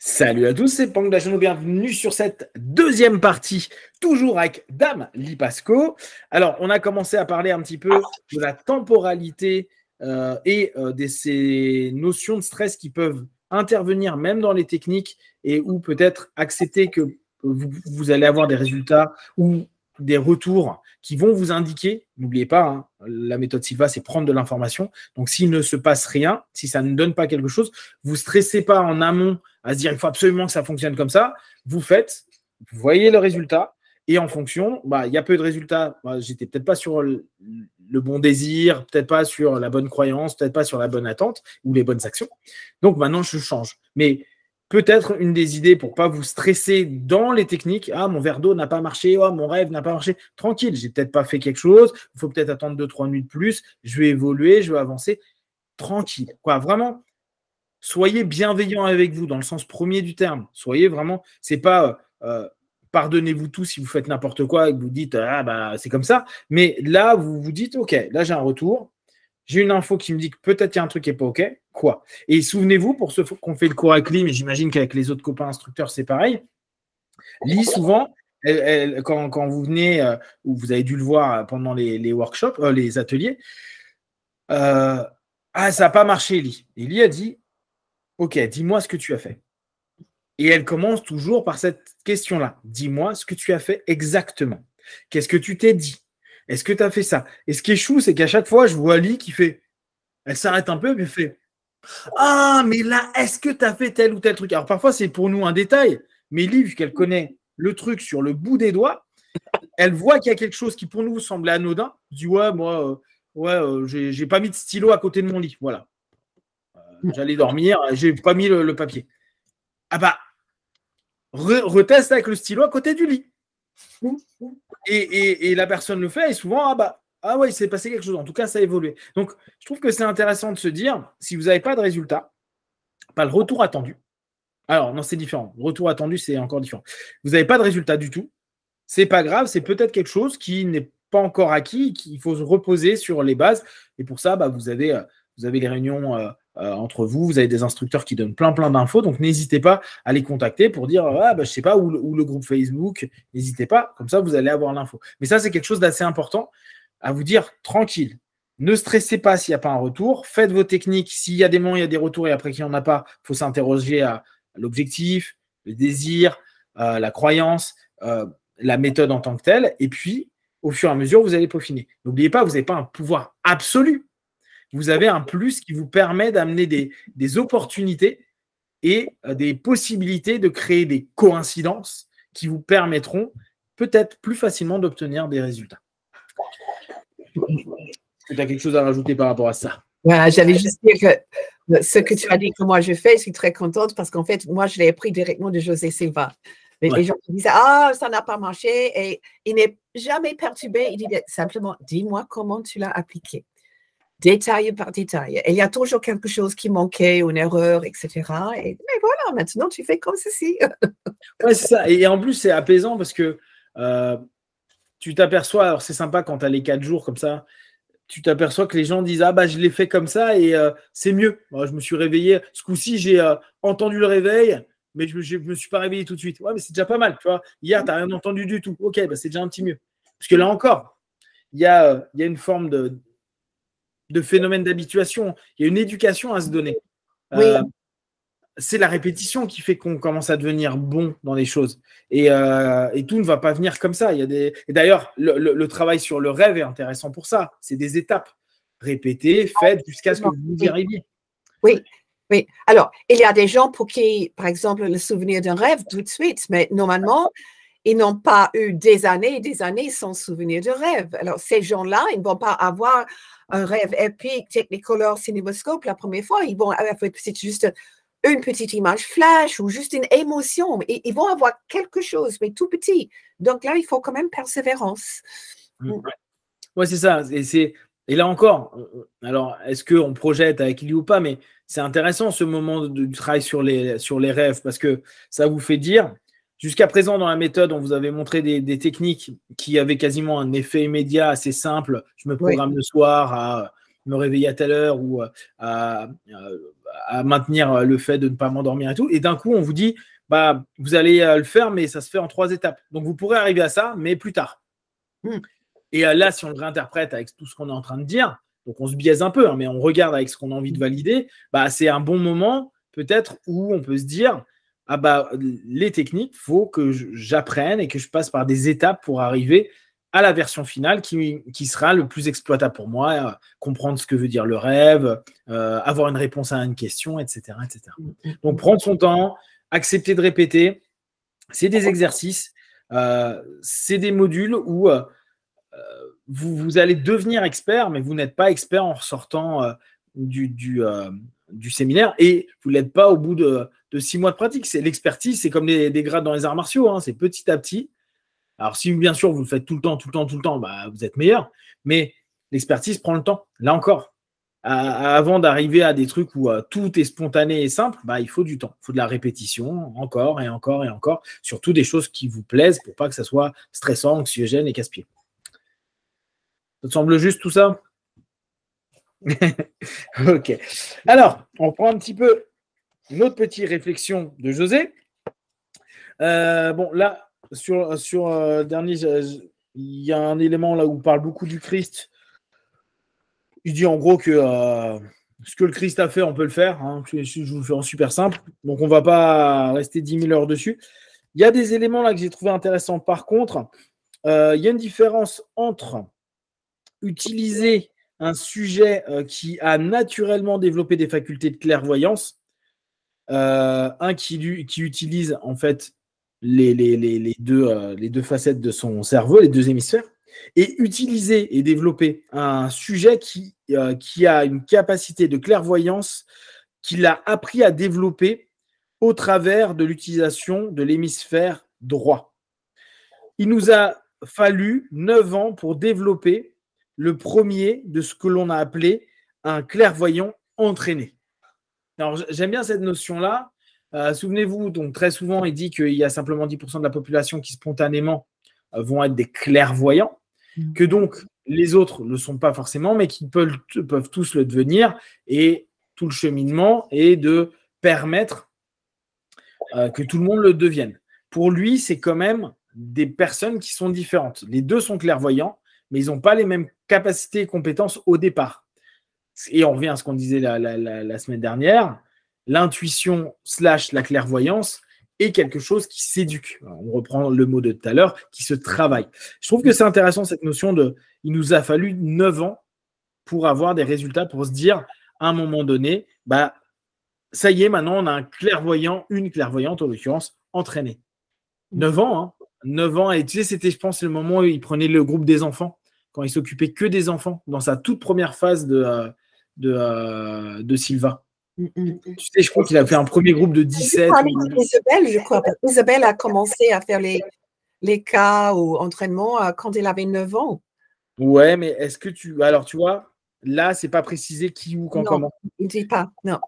Salut à tous, c'est Pang de la chaîne, bienvenue sur cette deuxième partie, toujours avec Dame Lipasco. Alors, on a commencé à parler un petit peu de la temporalité et de ces notions de stress qui peuvent intervenir même dans les techniques et ou peut-être accepter que vous allez avoir des résultats ou des retours qui vont vous indiquer, n'oubliez pas, hein, la méthode Silva, c'est prendre de l'information. Donc, s'il ne se passe rien, si ça ne donne pas quelque chose, vous ne stressez pas en amont à se dire il faut absolument que ça fonctionne comme ça. Vous faites, vous voyez le résultat, et en fonction, il y a peu de résultats. J'étais peut-être pas sur le bon désir, peut-être pas sur la bonne croyance, peut-être pas sur la bonne attente ou les bonnes actions. Donc maintenant, je change. Mais peut-être une des idées pour pas vous stresser dans les techniques. Ah, mon verre d'eau n'a pas marché. Oh, mon rêve n'a pas marché. Tranquille, j'ai peut-être pas fait quelque chose. Il faut peut-être attendre 2-3 nuits de plus. Je vais évoluer, je vais avancer. Tranquille. Quoi, vraiment, soyez bienveillant avec vous dans le sens premier du terme. Soyez vraiment, c'est pas pardonnez-vous tout si vous faites n'importe quoi et que vous dites c'est comme ça. Mais là, vous vous dites ok, là j'ai un retour. J'ai une info qui me dit que peut-être il y a un truc qui n'est pas OK. Quoi? Et souvenez-vous, pour ceux qu'on fait le cours avec Lee, mais j'imagine qu'avec les autres copains instructeurs, c'est pareil. Lee, souvent, quand vous venez, ou vous avez dû le voir pendant les workshops, les ateliers, ça n'a pas marché, Lee. Et Lee a dit, OK, dis-moi ce que tu as fait. Et elle commence toujours par cette question-là. Dis-moi ce que tu as fait exactement. Qu'est-ce que tu t'es dit? Est-ce que tu as fait ça? Et ce qui est chou, c'est qu'à chaque fois, je vois Lee qui fait. Elle s'arrête un peu, puis elle fait ah, mais là, est-ce que tu as fait tel ou tel truc? Alors parfois, c'est pour nous un détail, mais Lee, vu qu'elle connaît le truc sur le bout des doigts, elle voit qu'il y a quelque chose qui pour nous semble anodin. Je dis ouais, moi, j'ai pas mis de stylo à côté de mon lit. Voilà. J'allais dormir, j'ai pas mis le papier. Ah bah, reteste avec le stylo à côté du lit. Et la personne le fait, et souvent, ah ouais, il s'est passé quelque chose. En tout cas, ça a évolué. Donc, je trouve que c'est intéressant de se dire, si vous n'avez pas de résultat, pas le retour attendu. Alors, non, c'est différent. Le retour attendu, c'est encore différent. Vous n'avez pas de résultat du tout. C'est pas grave, c'est peut-être quelque chose qui n'est pas encore acquis, qu'il faut se reposer sur les bases. Et pour ça, vous avez les réunions entre vous, vous avez des instructeurs qui donnent plein d'infos. Donc, n'hésitez pas à les contacter pour dire, je sais pas, ou le groupe Facebook. N'hésitez pas, comme ça, vous allez avoir l'info. Mais ça, c'est quelque chose d'assez important à vous dire tranquille. Ne stressez pas s'il n'y a pas un retour. Faites vos techniques. S'il y a des moments, il y a des retours et après qu'il n'y en a pas, il faut s'interroger à l'objectif, le désir, la croyance, la méthode en tant que telle. Et puis, au fur et à mesure, vous allez peaufiner. N'oubliez pas, vous n'avez pas un pouvoir absolu. Vous avez un plus qui vous permet d'amener des opportunités et des possibilités de créer des coïncidences qui vous permettront peut-être plus facilement d'obtenir des résultats. Est-ce que tu as quelque chose à rajouter par rapport à ça? Voilà, j'allais juste dire que ce que tu as dit que moi je fais, je suis très contente parce qu'en fait, moi, je l'ai appris directement de José Silva. Les gens qui disent ça n'a pas marché et il n'est jamais perturbé. Il dit simplement, dis-moi comment tu l'as appliqué. Détail par détail. Et il y a toujours quelque chose qui manquait, une erreur, etc. Mais voilà, maintenant, tu fais comme ceci. Ouais, c'est ça. Et en plus, c'est apaisant parce que tu t'aperçois, alors c'est sympa quand tu as les 4 jours comme ça, tu t'aperçois que les gens disent je l'ai fait comme ça et c'est mieux. Moi, je me suis réveillé. Ce coup-ci, j'ai entendu le réveil, mais je me suis pas réveillé tout de suite. Ouais, mais c'est déjà pas mal, tu vois. Hier, tu n'as rien entendu du tout. Ok, c'est déjà un petit mieux. Parce que là encore, il y a une forme de phénomène d'habituation. Il y a une éducation à se donner. Oui. C'est la répétition qui fait qu'on commence à devenir bon dans les choses. Et tout ne va pas venir comme ça. Et d'ailleurs, le travail sur le rêve est intéressant pour ça. C'est des étapes. Répétez, faites jusqu'à ce que vous y arriviez. Oui. Oui. Alors, il y a des gens pour qui, par exemple, le souvenir d'un rêve tout de suite, mais normalement, ils n'ont pas eu des années et des années sans souvenir de rêve. Alors, ces gens-là, ils ne vont pas avoir un rêve épique, Technicolor, Cinémascope la première fois. Ils vont avoir c'est juste une petite image flash ou juste une émotion. Ils vont avoir quelque chose, mais tout petit. Donc là, il faut quand même persévérance. Oui, c'est ça. Et là encore, alors, est-ce qu'on projette avec lui ou pas, mais c'est intéressant ce moment du travail sur les rêves parce que ça vous fait dire, jusqu'à présent dans la méthode, on vous avait montré des techniques qui avaient quasiment un effet immédiat assez simple. Je me programme le soir à me réveiller à telle heure ou à maintenir le fait de ne pas m'endormir et tout. Et d'un coup, on vous dit, bah, vous allez le faire, mais ça se fait en 3 étapes. Donc, vous pourrez arriver à ça, mais plus tard. Et là, si on le réinterprète avec tout ce qu'on est en train de dire, donc on se biaise un peu, hein, mais on regarde avec ce qu'on a envie de valider, bah, c'est un bon moment peut-être où on peut se dire, ah bah, les techniques, il faut que j'apprenne et que je passe par des étapes pour arriver à la version finale qui sera le plus exploitable pour moi, comprendre ce que veut dire le rêve, avoir une réponse à une question, etc., etc. Donc, prendre son temps, accepter de répéter, c'est des exercices, c'est des modules où vous allez devenir expert, mais vous n'êtes pas expert en ressortant du séminaire et vous ne l'êtes pas au bout de 6 mois de pratique. L'expertise, c'est comme des grades dans les arts martiaux, hein, c'est petit à petit. Alors, si bien sûr vous le faites tout le temps, bah, vous êtes meilleur, mais l'expertise prend le temps. Là encore, avant d'arriver à des trucs où tout est spontané et simple, bah, il faut du temps, il faut de la répétition, encore et encore et encore, surtout des choses qui vous plaisent pour pas que ça soit stressant, anxiogène et casse-pied. Ça te semble juste tout ça? Ok. Alors, on prend un petit peu une autre petite réflexion de José. Bon, là, sur dernier, il y a un élément là où on parle beaucoup du Christ. Il dit en gros que ce que le Christ a fait, on peut le faire. Hein. Je vous le fais en super simple. Donc, on ne va pas rester 10 000 heures dessus. Il y a des éléments là que j'ai trouvé intéressants. Par contre, il y a une différence entre utiliser un sujet qui a naturellement développé des facultés de clairvoyance, qui utilise en fait les deux facettes de son cerveau, les deux hémisphères, et utiliser et développer un sujet qui a une capacité de clairvoyance qu'il a appris à développer au travers de l'utilisation de l'hémisphère droit. Il nous a fallu 9 ans pour développer le premier de ce que l'on a appelé un clairvoyant entraîné. Alors, j'aime bien cette notion-là. Souvenez-vous, donc très souvent, il dit qu'il y a simplement 10% de la population qui spontanément vont être des clairvoyants, que donc les autres ne le sont pas forcément, mais qui peuvent tous le devenir. Et tout le cheminement est de permettre que tout le monde le devienne. Pour lui, c'est quand même des personnes qui sont différentes. Les deux sont clairvoyants, mais ils n'ont pas les mêmes capacités et compétences au départ. Et on revient à ce qu'on disait la semaine dernière, l'intuition / la clairvoyance est quelque chose qui s'éduque. On reprend le mot de tout à l'heure, qui se travaille. Je trouve que c'est intéressant cette notion il nous a fallu 9 ans pour avoir des résultats, pour se dire, à un moment donné, bah, ça y est, maintenant, on a un clairvoyant, une clairvoyante, en l'occurrence, entraînée. 9 ans, hein. 9 ans. Et tu sais, c'était, je pense, le moment où il prenait le groupe des enfants, quand il s'occupait que des enfants, dans sa toute première phase de Silva. Tu sais, je crois qu'il a fait un premier groupe de 17. Isabelle, je crois. Isabelle a commencé à faire les cas ou entraînements quand elle avait 9 ans. Ouais, mais est-ce que alors, tu vois, là, c'est pas précisé qui ou quand, non, comment. Il ne dit pas, non.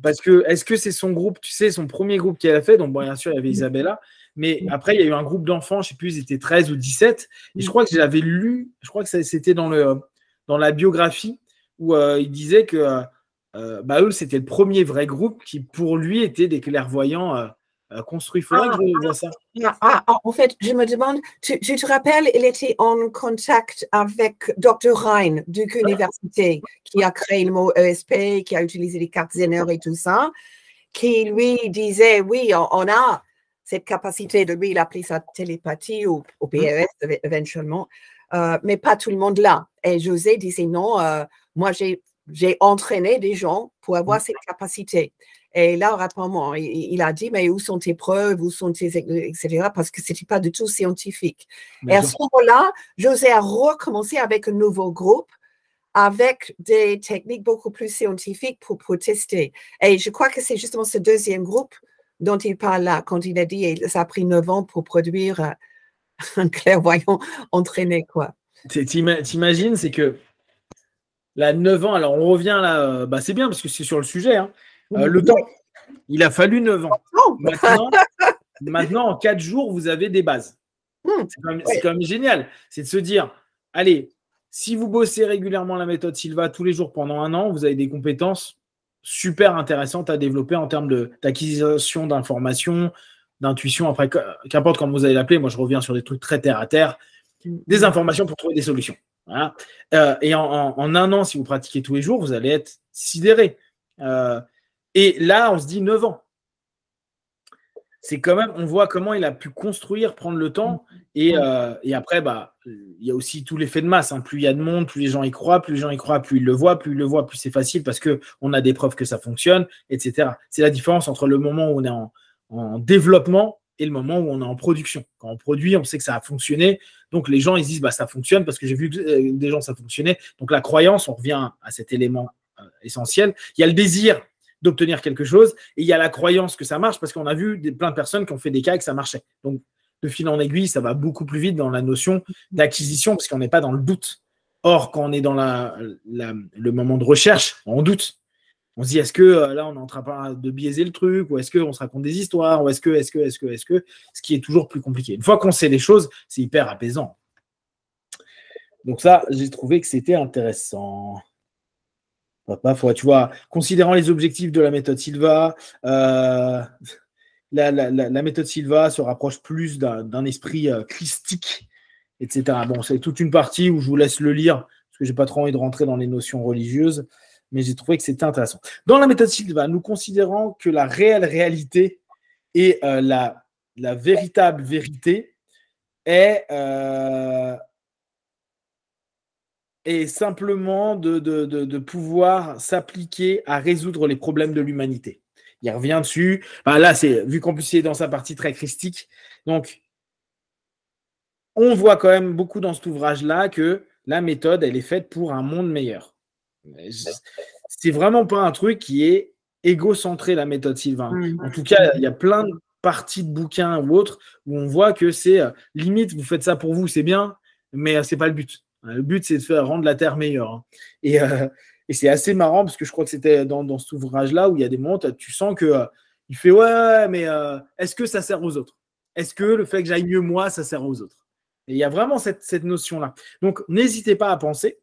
Parce que, est-ce que c'est son groupe, tu sais, son premier groupe qu'elle a fait, donc bon, bien sûr, il y avait Isabella, mais après, il y a eu un groupe d'enfants, je ne sais plus, ils étaient 13 ou 17, et je crois que j'avais lu, je crois que c'était dans la biographie, où il disait que eux, c'était le premier vrai groupe qui, pour lui, était des clairvoyants construits. Il faudrait que je vois ça. En fait, je me demande, tu te rappelles, il était en contact avec Dr. Rhein, Duke Université, qui a créé le mot ESP, qui a utilisé les cartes Zener et tout ça, qui lui disait, oui, on a cette capacité de lui, il appelait ça télépathie ou PRS éventuellement, mais pas tout le monde l'a. Et José disait, non, moi j'ai entraîné des gens pour avoir cette capacité. Et là, rapidement, il a dit, mais où sont tes preuves, où sont tes, etc., parce que ce n'était pas du tout scientifique. Et à ce moment-là, José a recommencé avec un nouveau groupe, avec des techniques beaucoup plus scientifiques pour tester. Et je crois que c'est justement ce deuxième groupe dont il parle là, quand il a dit, ça a pris 9 ans pour produire un clairvoyant entraîné, quoi. T'imagines, c'est que là, 9 ans, alors on revient là, c'est bien parce que c'est sur le sujet, hein. Le temps, il a fallu 9 ans. Maintenant, en 4 jours, vous avez des bases. C'est quand même génial. C'est de se dire, allez, Si vous bossez régulièrement la méthode Silva tous les jours pendant 1 an, vous avez des compétences super intéressantes à développer en termes d'acquisition d'informations, d'intuition. Après, qu'importe comment vous allez l'appeler, moi je reviens sur des trucs très terre à terre, des informations pour trouver des solutions. Voilà. Et en 1 an, si vous pratiquez tous les jours, vous allez être sidéré. Et là, on se dit 9 ans. C'est quand même, on voit comment il a pu construire, prendre le temps. Et après, il y a aussi tout l'effet de masse. Hein. Plus il y a de monde, plus les gens y croient, plus ils le voient, plus c'est facile parce qu'on a des preuves que ça fonctionne, etc. C'est la différence entre le moment où on est en développement et le moment où on est en production. Quand on produit, on sait que ça a fonctionné. Donc, les gens, ils disent, ça fonctionne parce que j'ai vu que des gens, ça fonctionnait. Donc, la croyance, on revient à cet élément essentiel. Il y a le désir d'obtenir quelque chose et il y a la croyance que ça marche parce qu'on a vu plein de personnes qui ont fait des cas et que ça marchait. Donc, de fil en aiguille, ça va beaucoup plus vite dans la notion d'acquisition parce qu'on n'est pas dans le doute. Or, quand on est dans le moment de recherche, on doute. On se dit, est-ce que là, on est en train de biaiser le truc ou est-ce qu'on se raconte des histoires ou est-ce que, ce qui est toujours plus compliqué. Une fois qu'on sait les choses, c'est hyper apaisant. Donc ça, j'ai trouvé que c'était intéressant. Tu vois, considérant les objectifs de la méthode Silva, la méthode Silva se rapproche plus d'un esprit christique, etc. Bon, c'est toute une partie où je vous laisse le lire parce que j'ai pas trop envie de rentrer dans les notions religieuses. Mais j'ai trouvé que c'était intéressant. Dans la méthode Silva, nous considérons que la réelle réalité et la véritable vérité est simplement de pouvoir s'appliquer à résoudre les problèmes de l'humanité. Il revient dessus. Là, vu qu'en plus, il est dans sa partie très christique. Donc, on voit quand même beaucoup dans cet ouvrage-là que la méthode, elle est faite pour un monde meilleur. C'est vraiment pas un truc qui est égocentré, la méthode Silva. En tout cas, il y a plein de parties de bouquins ou autres où on voit que c'est limite, vous faites ça pour vous, c'est bien, mais c'est pas le but. Le but, c'est de faire rendre la Terre meilleure. Et c'est assez marrant parce que je crois que c'était dans cet ouvrage-là où il y a des moments, tu sens que il fait ouais, mais est-ce que ça sert aux autres? Est-ce que le fait que j'aille mieux moi, ça sert aux autres? Et il y a vraiment cette notion-là. Donc, n'hésitez pas à penser.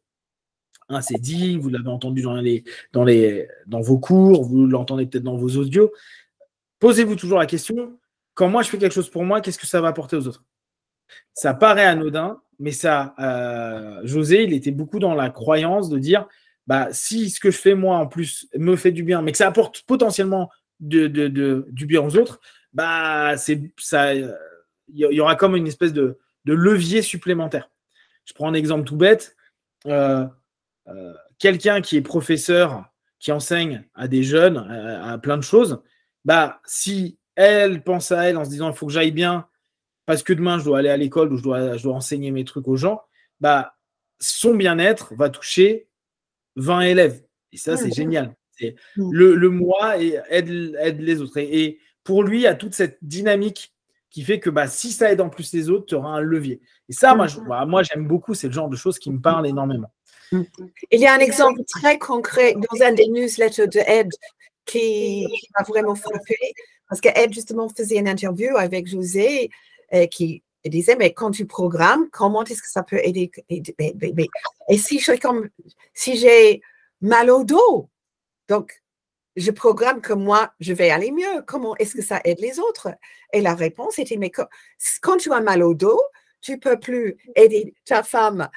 C'est dit, vous l'avez entendu dans vos cours, vous l'entendez peut-être dans vos audios. Posez-vous toujours la question, quand moi je fais quelque chose pour moi, qu'est-ce que ça va apporter aux autres? Ça paraît anodin, mais ça, José, il était beaucoup dans la croyance de dire, si ce que je fais moi en plus me fait du bien, mais que ça apporte potentiellement du bien aux autres, il y aura comme une espèce de levier supplémentaire. Je prends un exemple tout bête. Quelqu'un qui est professeur, qui enseigne à des jeunes, à plein de choses, si elle pense à elle en se disant il faut que j'aille bien parce que demain je dois aller à l'école ou je dois enseigner mes trucs aux gens, son bien-être va toucher 20 élèves. Et ça, c'est génial. Le moi aide les autres. Et pour lui, il y a toute cette dynamique qui fait que si ça aide en plus les autres, tu auras un levier. Et ça, moi j'aime beaucoup, c'est le genre de choses qui me parlent énormément. Il y a un exemple très concret dans un des newsletters de Ed qui m'a vraiment frappé parce que Ed justement faisait une interview avec José qui disait mais quand tu programmes, comment est-ce que ça peut aider? Et si j'ai mal au dos, donc je programme que moi je vais aller mieux, comment est-ce que ça aide les autres? Et la réponse était mais quand tu as mal au dos, tu peux plus aider ta femme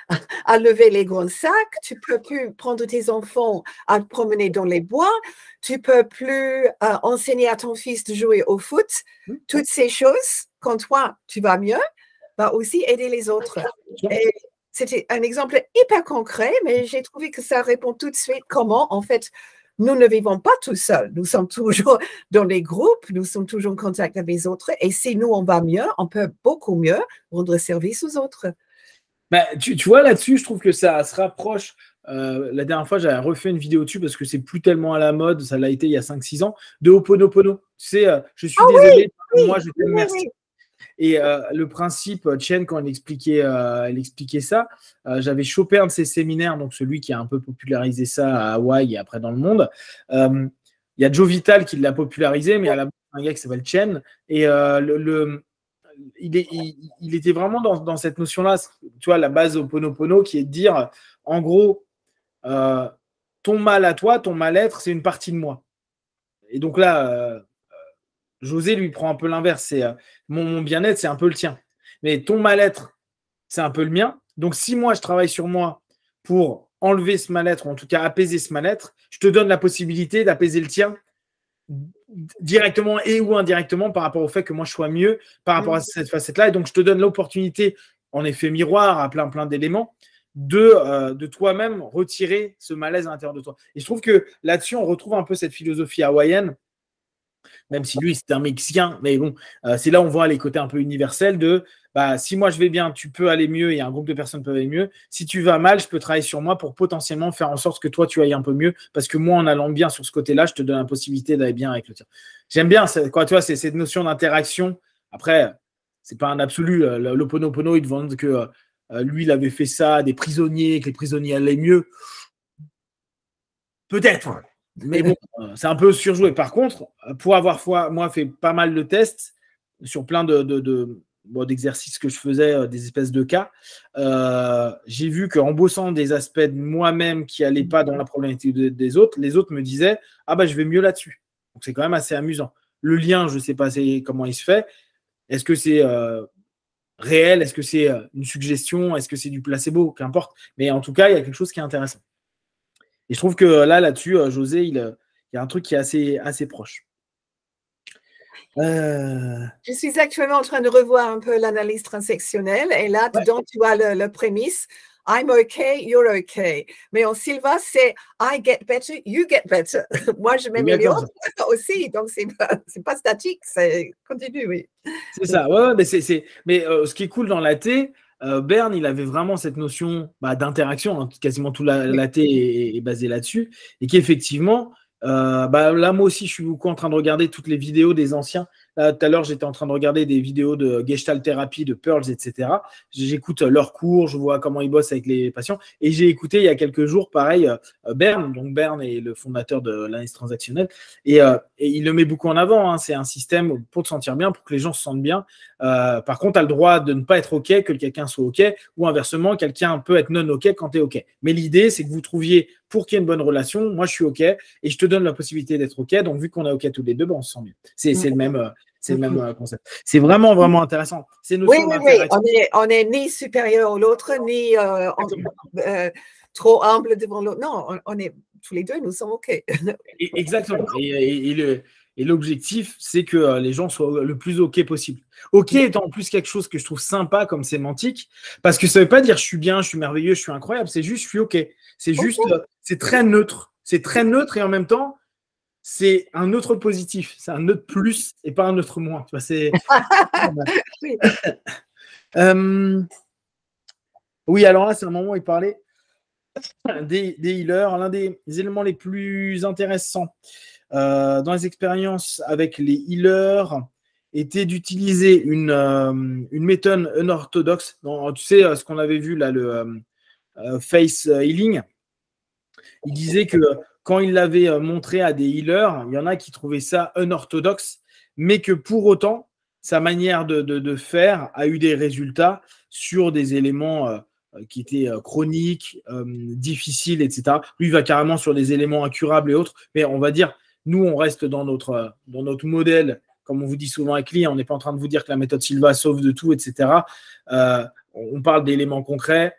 à lever les gros sacs, tu peux plus prendre tes enfants à te promener dans les bois, tu peux plus enseigner à ton fils de jouer au foot. Toutes ces choses, quand toi, tu vas mieux, va aussi aider les autres. Et c'était un exemple hyper concret, mais j'ai trouvé que ça répond tout de suite comment, en fait, nous ne vivons pas tout seuls. Nous sommes toujours dans les groupes, nous sommes toujours en contact avec les autres. Et si nous, on va mieux, on peut beaucoup mieux rendre service aux autres. Tu vois, là-dessus, je trouve que ça se rapproche. La dernière fois, j'avais refait une vidéo dessus parce que c'est plus tellement à la mode, ça l'a été il y a 5-6 ans, de Ho'oponopono. Tu sais, je suis désolé, moi, je t'aime, merci. Et le principe, Chen, quand elle expliquait ça, j'avais chopé un de ses séminaires, donc celui qui a un peu popularisé ça à Hawaï et après dans le monde. Il y a Joe Vital qui l'a popularisé, mais à la base, un gars qui s'appelle Chen. Et il était vraiment dans cette notion-là, tu vois, la base au Ho'oponopono, qui est de dire, en gros, ton mal à toi, ton mal-être, c'est une partie de moi. Et donc là, José lui prend un peu l'inverse. C'est mon bien-être, c'est un peu le tien. Mais ton mal-être, c'est un peu le mien. Donc si moi, je travaille sur moi pour enlever ce mal-être, ou en tout cas apaiser ce mal-être, je te donne la possibilité d'apaiser le tien directement et ou indirectement par rapport au fait que moi, je sois mieux par rapport à cette facette-là. Et donc, je te donne l'opportunité, en effet miroir, à plein d'éléments, de toi-même retirer ce malaise à l'intérieur de toi. Et je trouve que là-dessus, on retrouve un peu cette philosophie hawaïenne, même si lui, c'est un Mexicain, mais bon, c'est là où on voit les côtés un peu universels de si moi je vais bien, tu peux aller mieux et un groupe de personnes peut aller mieux. Si tu vas mal, je peux travailler sur moi pour potentiellement faire en sorte que toi, tu ailles un peu mieux, parce que moi, en allant bien sur ce côté-là, je te donne la possibilité d'aller bien avec le tien. J'aime bien, quoi, tu vois, c'est cette notion d'interaction. Après, c'est pas un absolu. L'Ho'oponopono, il te vend que lui, il avait fait ça, des prisonniers, que les prisonniers allaient mieux. Peut-être. Mais bon, c'est un peu surjoué. Par contre, pour avoir moi fait pas mal de tests sur plein d'exercices que je faisais, des espèces de cas, j'ai vu qu'en bossant des aspects de moi-même qui n'allaient pas dans la problématique des autres, les autres me disaient « Ah je vais mieux là-dessus ». Donc c'est quand même assez amusant. Le lien, je ne sais pas comment il se fait. Est-ce que c'est réel? Est-ce que c'est une suggestion? Est-ce que c'est du placebo? Qu'importe. Mais en tout cas, il y a quelque chose qui est intéressant. Et je trouve que là-dessus, José, il y a un truc qui est assez proche. Je suis actuellement en train de revoir un peu l'analyse transactionnelle. Et là, dedans, tu as le prémisse. I'm okay, you're okay. Mais en Silva, c'est I get better, you get better. Moi, je m'améliore aussi. Donc, c'est pas statique, c'est continu, oui. C'est ça. Ouais, mais ce qui est cool dans l'AT, Berne, il avait vraiment cette notion d'interaction. Hein, quasiment tout l'AT est basé là-dessus. Et qu'effectivement, là, moi aussi, je suis beaucoup en train de regarder toutes les vidéos des anciens. Là, tout à l'heure, j'étais en train de regarder des vidéos de Gestalt thérapie, de Pearls, etc. J'écoute leurs cours, je vois comment ils bossent avec les patients. Et j'ai écouté il y a quelques jours, pareil, Berne. Donc, Berne est le fondateur de l'analyse transactionnelle. Et il le met beaucoup en avant. Hein. C'est un système pour te sentir bien, pour que les gens se sentent bien. Par contre, tu as le droit de ne pas être OK, que quelqu'un soit OK. Ou inversement, quelqu'un peut être non OK quand tu es OK. Mais l'idée, c'est que vous trouviez, pour qu'il y ait une bonne relation, moi, je suis OK. Et je te donne la possibilité d'être OK. Donc, vu qu'on est OK tous les deux, on se sent mieux. C'est le même. C'est le même concept. C'est vraiment, vraiment intéressant. Oui. On n'est ni supérieur à l'autre, ni trop humble devant l'autre. Non, on est tous les deux, nous sommes OK. Exactement. Et l'objectif, c'est que les gens soient le plus OK possible. OK étant en plus quelque chose que je trouve sympa comme sémantique, parce que ça ne veut pas dire je suis bien, je suis merveilleux, je suis incroyable. C'est juste je suis OK. C'est juste, c'est très neutre. C'est très neutre et en même temps, c'est un neutre positif, c'est un neutre plus et pas un neutre moins. Tu vois, c'est... Oui, alors là, c'est un moment où il parlait des healers. L'un des éléments les plus intéressants dans les expériences avec les healers était d'utiliser une méthode unorthodoxe. Tu sais, ce qu'on avait vu là, le face healing. Il disait que quand il l'avait montré à des healers, il y en a qui trouvaient ça unorthodoxe, mais que pour autant, sa manière de faire a eu des résultats sur des éléments qui étaient chroniques, difficiles, etc. Lui, il va carrément sur des éléments incurables et autres, mais on va dire, nous, on reste dans notre modèle, comme on vous dit souvent avec Lee, on n'est pas en train de vous dire que la méthode Silva sauve de tout, etc. On parle d'éléments concrets.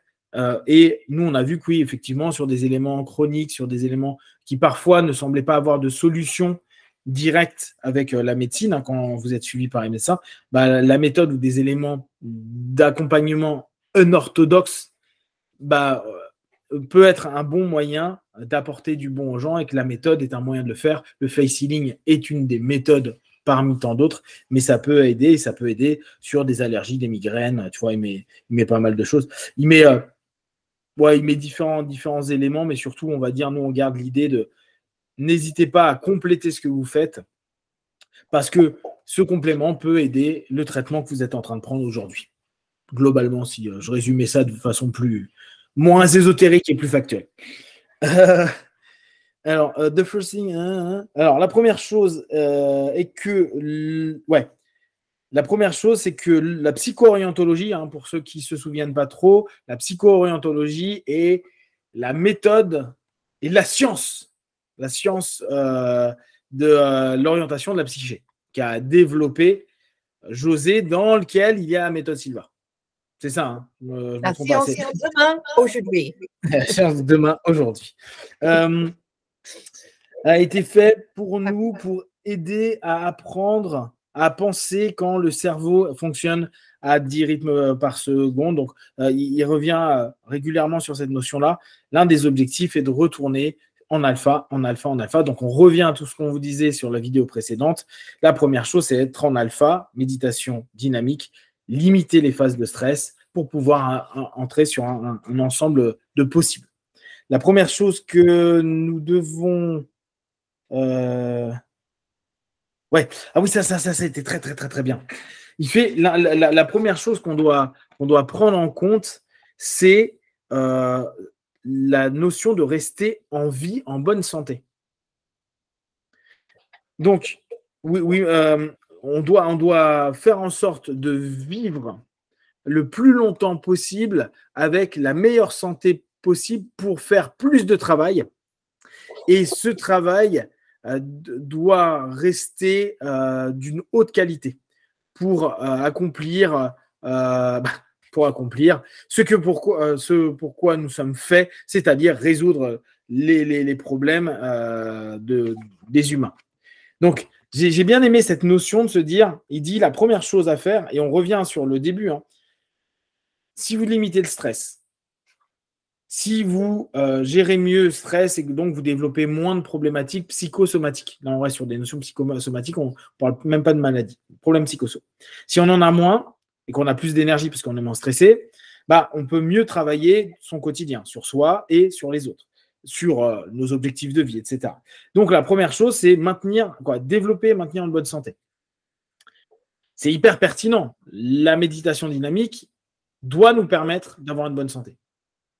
Et nous, on a vu que oui, effectivement, sur des éléments chroniques, sur des éléments qui parfois ne semblaient pas avoir de solution directe avec la médecine, hein, quand vous êtes suivi par les médecins, la méthode ou des éléments d'accompagnement unorthodoxes peut être un bon moyen d'apporter du bon aux gens et que la méthode est un moyen de le faire. Le face healing est une des méthodes parmi tant d'autres, mais ça peut aider sur des allergies, des migraines, tu vois, il met pas mal de choses. Il met différents éléments, mais surtout, on va dire, nous, on garde l'idée de n'hésitez pas à compléter ce que vous faites parce que ce complément peut aider le traitement que vous êtes en train de prendre aujourd'hui. Globalement, si je résumais ça de façon moins ésotérique et plus factuelle. Alors, the first thing. Alors, la première chose est que, la première chose, c'est que la psycho-orientologie, hein, pour ceux qui ne se souviennent pas trop, la psycho-orientologie est la méthode et la science de l'orientation de la psyché, qu'a développé José, dans lequel il y a la méthode Silva. C'est ça, hein. La science demain, aujourd'hui. La science demain, aujourd'hui. A été fait pour nous, pour aider à apprendre à penser quand le cerveau fonctionne à 10 rythmes par seconde. Donc, il revient régulièrement sur cette notion-là. L'un des objectifs est de retourner en alpha, en alpha, en alpha. Donc, on revient à tout ce qu'on vous disait sur la vidéo précédente. La première chose, c'est être en alpha, méditation dynamique, limiter les phases de stress pour pouvoir entrer sur un ensemble de possibles. La première chose que nous devons... Ouais, ah oui, ça a été très, très, très, très bien. Il fait la première chose qu'on doit prendre en compte, c'est la notion de rester en vie, en bonne santé. Donc, oui, on doit faire en sorte de vivre le plus longtemps possible avec la meilleure santé possible pour faire plus de travail. Et ce travail doit rester d'une haute qualité pour accomplir ce pourquoi nous sommes faits, c'est-à-dire résoudre les problèmes des humains. Donc, j'ai bien aimé cette notion de se dire, il dit la première chose à faire, et on revient sur le début, hein, si vous limitez le stress, si vous gérez mieux le stress et que donc vous développez moins de problématiques psychosomatiques, là on reste sur des notions psychosomatiques, on ne parle même pas de maladie, problème psychoso. Si on en a moins et qu'on a plus d'énergie parce qu'on est moins stressé, on peut mieux travailler son quotidien sur soi et sur les autres, sur nos objectifs de vie, etc. Donc la première chose, c'est développer et maintenir une bonne santé. C'est hyper pertinent. La méditation dynamique doit nous permettre d'avoir une bonne santé.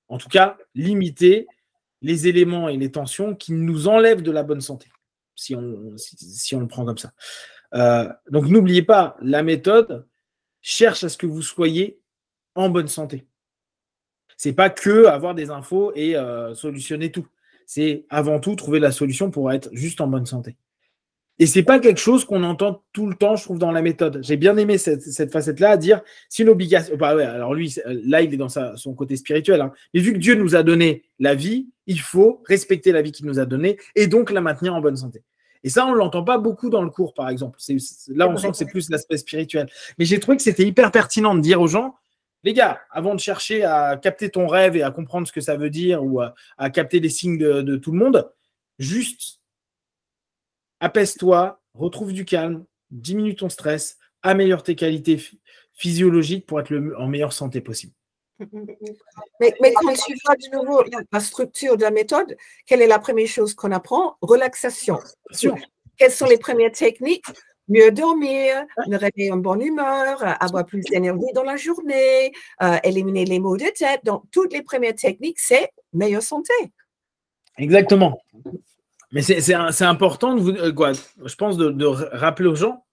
En tout cas, limiter les éléments et les tensions qui nous enlèvent de la bonne santé, si on le prend comme ça. Donc, n'oubliez pas, la méthode cherche à ce que vous soyez en bonne santé. Ce n'est pas que avoir des infos et solutionner tout. C'est avant tout trouver la solution pour être juste en bonne santé. Et ce n'est pas quelque chose qu'on entend tout le temps, je trouve, dans la méthode. J'ai bien aimé cette facette-là, à dire, c'est une obligation. Alors lui, là, il est dans son côté spirituel. Hein. Mais vu que Dieu nous a donné la vie, il faut respecter la vie qu'il nous a donnée et donc la maintenir en bonne santé. Et ça, on ne l'entend pas beaucoup dans le cours, par exemple. Là, on sent que c'est plus l'aspect spirituel. Mais j'ai trouvé que c'était hyper pertinent de dire aux gens, les gars, avant de chercher à capter ton rêve et à comprendre ce que ça veut dire ou à capter les signes de tout le monde, juste apaise-toi, retrouve du calme, diminue ton stress, améliore tes qualités physiologiques pour être en meilleure santé possible. Mais quand tu vois de nouveau la structure de la méthode, quelle est la première chose qu'on apprend? Relaxation. Sûr. Quelles sont les premières techniques? Mieux dormir, me réveiller en bonne humeur, avoir plus d'énergie dans la journée, éliminer les maux de tête. Donc, toutes les premières techniques, c'est meilleure santé. Exactement. Mais c'est important, je pense, de rappeler aux gens,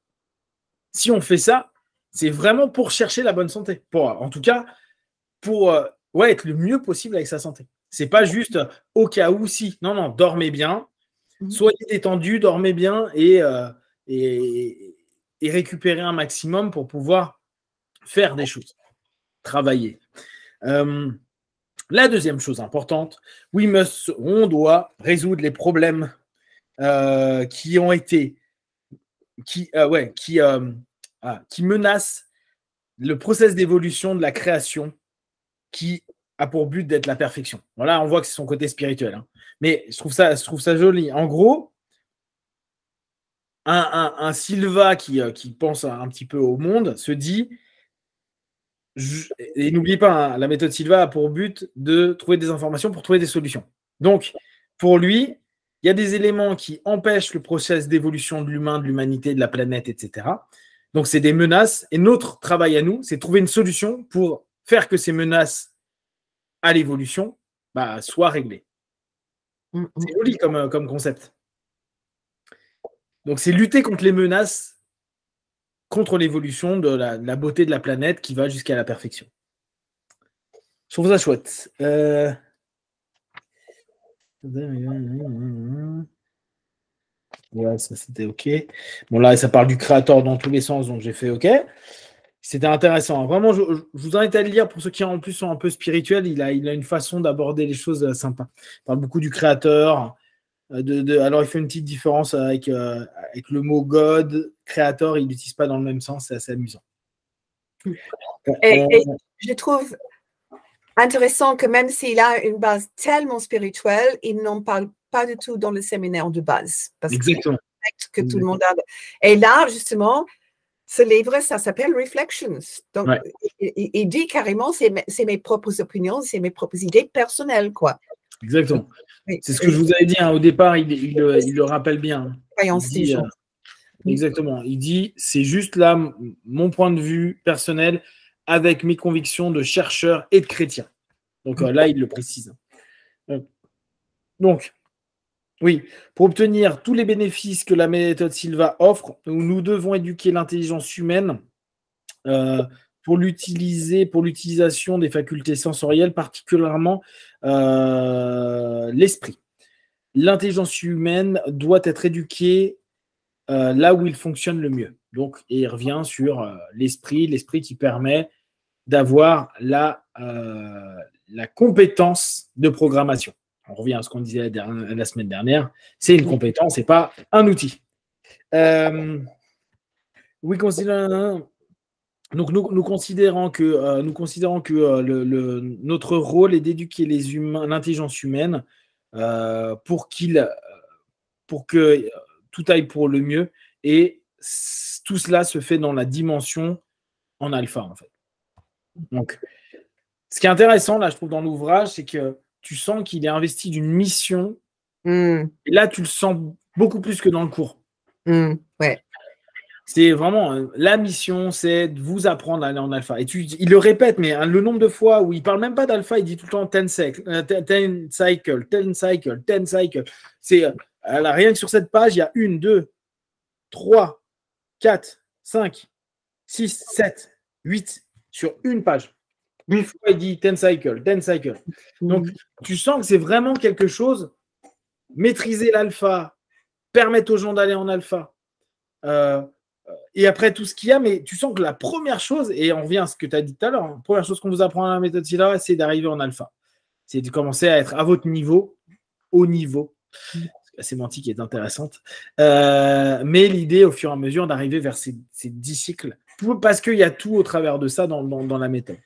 si on fait ça, c'est vraiment pour chercher la bonne santé. En tout cas, pour être le mieux possible avec sa santé. Ce n'est pas juste au cas où si. Non, dormez bien, soyez détendus, dormez bien et récupérez un maximum pour pouvoir faire des choses, travailler. La deuxième chose importante, on doit résoudre les problèmes qui menacent le process d'évolution de la création qui a pour but d'être la perfection. Voilà, on voit que c'est son côté spirituel. Hein. Mais je trouve ça joli. En gros, un Silva qui pense un petit peu au monde se dit, et n'oubliez pas, hein, la méthode Silva a pour but de trouver des informations pour trouver des solutions. Donc, pour lui, il y a des éléments qui empêchent le process d'évolution de l'humain, de l'humanité, de la planète, etc. Donc, c'est des menaces. Et notre travail à nous, c'est de trouver une solution pour faire que ces menaces à l'évolution soient réglées. C'est joli comme concept. Donc, c'est lutter contre les menaces contre l'évolution de la beauté de la planète qui va jusqu'à la perfection. Je trouve ça chouette. Ouais, ça c'était OK. Bon, là, ça parle du créateur dans tous les sens, donc j'ai fait OK. C'était intéressant. Vraiment, je vous invite à le lire pour ceux qui en plus sont un peu spirituels. Il a une façon d'aborder les choses sympa. Il parle beaucoup du créateur. Alors, il fait une petite différence avec le mot God, créateur. Il l'utilise pas dans le même sens. C'est assez amusant. Et je trouve intéressant que même s'il a une base tellement spirituelle, il n'en parle pas du tout dans le séminaire de base. Parce Exactement. Que tout le monde a. Et là, justement, ce livre, ça s'appelle Reflections. Donc, ouais. il dit carrément, c'est mes propres opinions, c'est mes propres idées personnelles, quoi. Exactement. C'est ce que je vous avais dit hein, au départ, il le rappelle bien. Exactement. Il dit, c'est juste là mon point de vue personnel avec mes convictions de chercheur et de chrétien. Donc là, il le précise. Donc, oui, pour obtenir tous les bénéfices que la méthode Silva offre, nous devons éduquer l'intelligence humaine pour l'utilisation des facultés sensorielles, particulièrement l'esprit. L'intelligence humaine doit être éduquée là où il fonctionne le mieux. Donc, il revient sur l'esprit qui permet d'avoir la compétence de programmation. On revient à ce qu'on disait la semaine dernière. C'est une compétence, c'est pas un outil. Oui, donc nous considérons que notre rôle est d'éduquer l'intelligence humaine pour que tout aille pour le mieux, et tout cela se fait dans la dimension en alpha en fait. Donc, ce qui est intéressant là, je trouve dans l'ouvrage, c'est que tu sens qu'il est investi d'une mission. Et là, tu le sens beaucoup plus que dans le cours. Ouais. C'est vraiment la mission, c'est de vous apprendre à aller en alpha. Et il le répète, mais le nombre de fois où il parle même pas d'alpha, il dit tout le temps 10 cycle. C'est rien que sur cette page, il y a 1, 2, 3, 4, 5, 6, 7, 8 sur une page. Une fois, il dit 10 cycle. Donc, tu sens que c'est vraiment quelque chose, maîtriser l'alpha, permettre aux gens d'aller en alpha. Et après tout ce qu'il y a, mais tu sens que la première chose, et on revient à ce que tu as dit tout à l'heure, la première chose qu'on vous apprend à la méthode Silva, c'est d'arriver en alpha. C'est de commencer à être à votre niveau, au niveau. La sémantique est intéressante. Mais l'idée, au fur et à mesure, d'arriver vers ces 10 cycles, parce qu'il y a tout au travers de ça dans la méthode.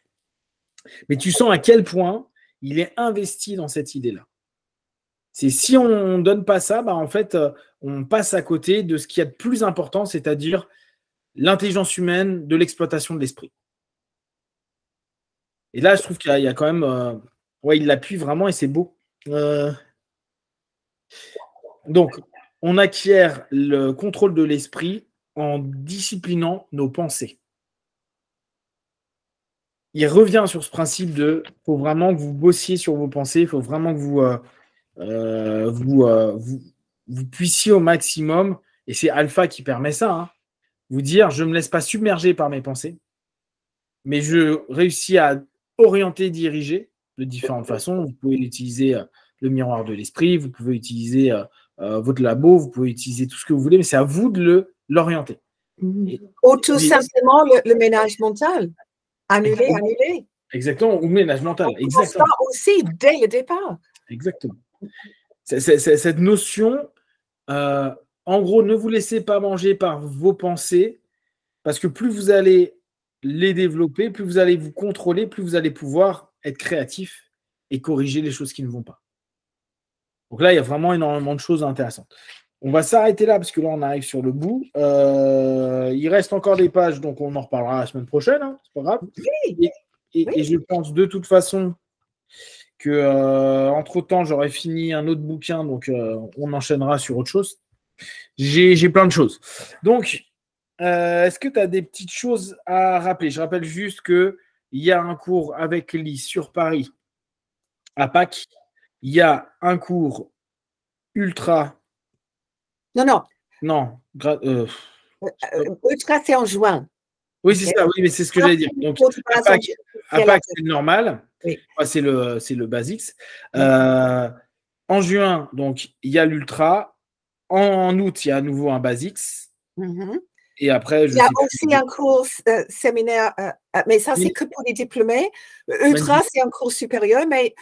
Mais tu sens à quel point il est investi dans cette idée-là. C'est si on ne donne pas ça, en fait, on passe à côté de ce qu'il y a de plus important, c'est-à-dire l'intelligence humaine de l'exploitation de l'esprit. Et là, je trouve qu'il y a quand même... il l'appuie vraiment et c'est beau. Donc, on acquiert le contrôle de l'esprit en disciplinant nos pensées. Il revient sur ce principe de il faut vraiment que vous bossiez sur vos pensées, il faut vraiment que vous puissiez au maximum, et c'est Alpha qui permet ça, vous dire je ne me laisse pas submerger par mes pensées, mais je réussis à orienter, diriger de différentes façons. Vous pouvez utiliser le miroir de l'esprit, vous pouvez utiliser votre labo, vous pouvez utiliser tout ce que vous voulez, mais c'est à vous de l'orienter. Ou tout simplement le ménage mental. Annuler. Exactement, ou le ménage mental. Exactement. Ça aussi, dès le départ. Exactement. Cette notion, en gros, ne vous laissez pas manger par vos pensées, parce que plus vous allez les développer, plus vous allez vous contrôler, plus vous allez pouvoir être créatif et corriger les choses qui ne vont pas. Donc là, il y a vraiment énormément de choses intéressantes. On va s'arrêter là parce que là, on arrive sur le bout. Il reste encore des pages, donc on en reparlera la semaine prochaine. C'est pas grave. Oui. Et je pense de toute façon que entre-temps, j'aurai fini un autre bouquin, donc on enchaînera sur autre chose. J'ai plein de choses. Donc, est-ce que tu as des petites choses à rappeler? Je rappelle juste qu'il y a un cours avec Lee sur Paris à Pâques. Il y a un cours ultra... Non. Ultra, c'est en juin. Oui, c'est ça, oui, mais c'est ce que j'allais dire. Donc, APAC, c'est le normal. Oui. C'est le Basics. En juin, donc, il y a l'Ultra. En août, il y a à nouveau un Basics. Et après, il y a aussi un cours séminaire, mais ça, c'est que pour les diplômés. Ultra, c'est un cours supérieur, mais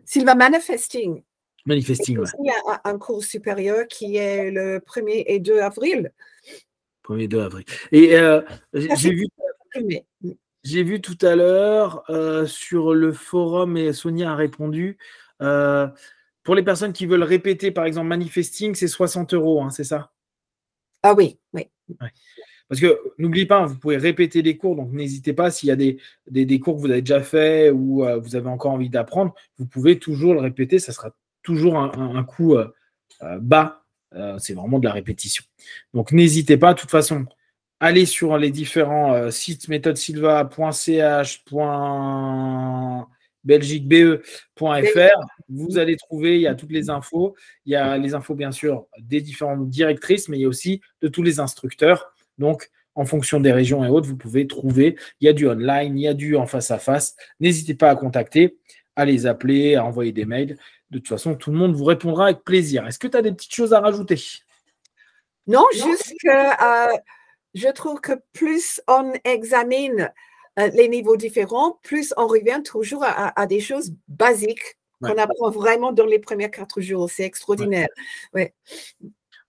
Silva Manifesting. Manifesting, ouais. Il y a un cours supérieur qui est le 1er et 2 avril. 1er et 2 avril. Et j'ai vu tout à l'heure sur le forum, et Sonia a répondu, pour les personnes qui veulent répéter, par exemple, Manifesting, c'est 60 €, hein, c'est ça? Ah oui, oui. Ouais. Parce que n'oubliez pas, vous pouvez répéter les cours, donc n'hésitez pas, s'il y a des cours que vous avez déjà fait ou vous avez encore envie d'apprendre, vous pouvez toujours le répéter, ça sera toujours un coût bas, c'est vraiment de la répétition. Donc n'hésitez pas, de toute façon, allez sur les différents sites méthodesilva.ch, belgiquebe.fr, vous allez trouver, il y a toutes les infos, il y a les infos bien sûr des différentes directrices, mais il y a aussi de tous les instructeurs. Donc, en fonction des régions et autres, vous pouvez trouver, il y a du online, il y a du en face à face. N'hésitez pas à contacter, à les appeler, à envoyer des mails. De toute façon, tout le monde vous répondra avec plaisir. Est-ce que tu as des petites choses à rajouter? Non, juste que je trouve que plus on examine les niveaux différents, plus on revient toujours à des choses basiques qu'on apprend vraiment dans les premiers 4 jours. C'est extraordinaire. Ouais,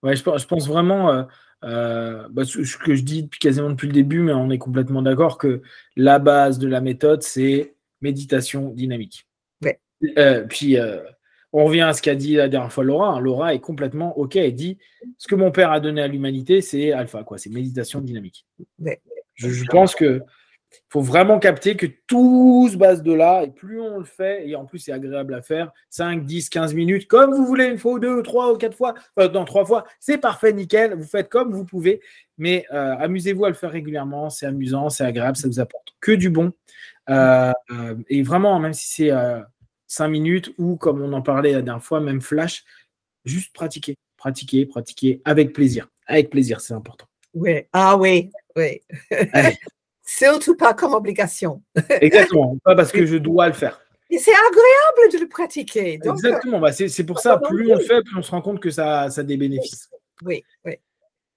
je pense vraiment, ce que je dis quasiment depuis le début, mais on est complètement d'accord que la base de la méthode, c'est méditation dynamique. Ouais. Puis, on revient à ce qu'a dit la dernière fois Laura. Hein. Laura est complètement OK. Elle dit ce que mon père a donné à l'humanité, c'est alpha, quoi. C'est méditation dynamique. Ouais. Je pense que faut vraiment capter que tout se base de là, et plus on le fait, et en plus c'est agréable à faire, 5, 10, 15 minutes, comme vous voulez, une fois ou 2, 3 ou 4 fois, non, 3 fois, c'est parfait, nickel, vous faites comme vous pouvez, mais amusez-vous à le faire régulièrement, c'est amusant, c'est agréable, ça vous apporte que du bon, et vraiment, même si c'est 5 minutes, ou comme on en parlait la dernière fois, même flash, juste pratiquer avec plaisir, c'est important. Oui, oui. Surtout pas comme obligation. Exactement, pas parce que je dois le faire. Et c'est agréable de le pratiquer. Donc, exactement, c'est pour ça, plus on le fait, plus on se rend compte que ça a des bénéfices. Oui.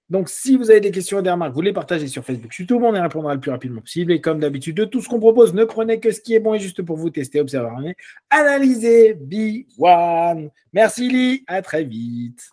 Donc, si vous avez des questions et des remarques, vous les partagez sur Facebook, YouTube, on y répondra le plus rapidement possible. Et comme d'habitude, de tout ce qu'on propose, ne prenez que ce qui est bon et juste pour vous tester, observer, analyser. Be one. Merci Lee, à très vite.